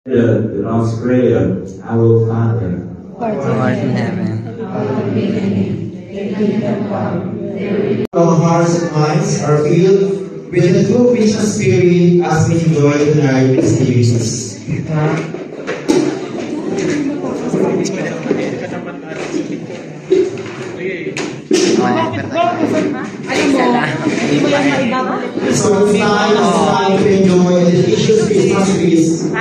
The Lord's Prayer, Our Father, who art in heaven. Our hearts and minds are filled with the true peace of spirit as we enjoy tonight with Jesus. So it's time to enjoy the delicious Christmas feast.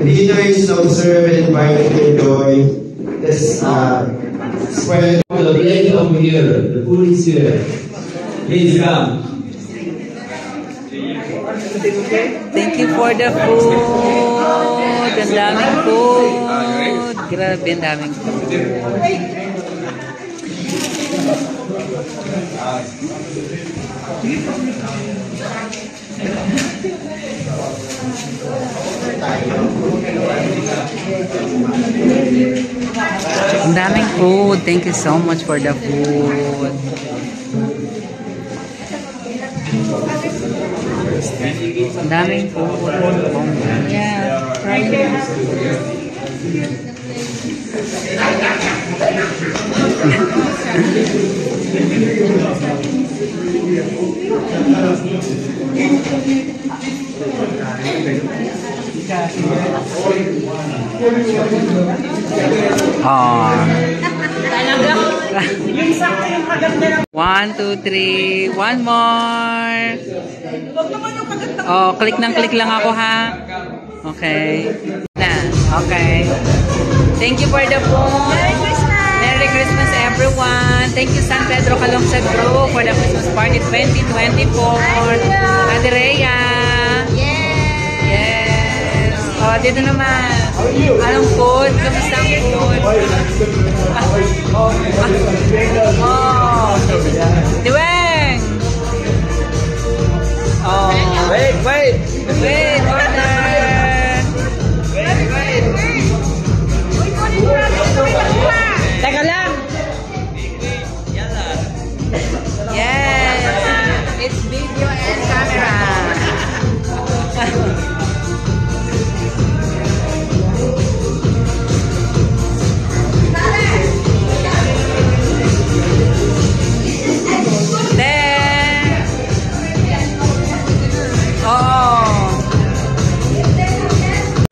Dinner is observed and invited to enjoy this spread. The plate over here, the food is here. Please come. Thank you for the food. Ang daming food. Grabe, ang daming food. Ang daming food. Thank you so much for the food. Ang daming food. Yeah. One, two, three. One more. Oh, click lang ako ha. Okay. Na. Okay. Thank you for the food. Merry Christmas. Merry Christmas everyone. Thank you San Pedro Calungsod Group for the Christmas party 2024. Ate Rhea. Yes. Oh, dito naman. Anong food? Kamusta ang food? Oh. Diweng. Oh. Wait. Order. Teka lang. Yes. It's video and camera.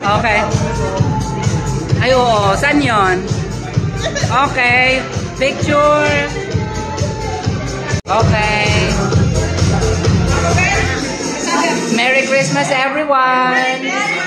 Okay. Ay, oo. Saan yun? Okay. Picture. Okay. Merry Christmas, everyone.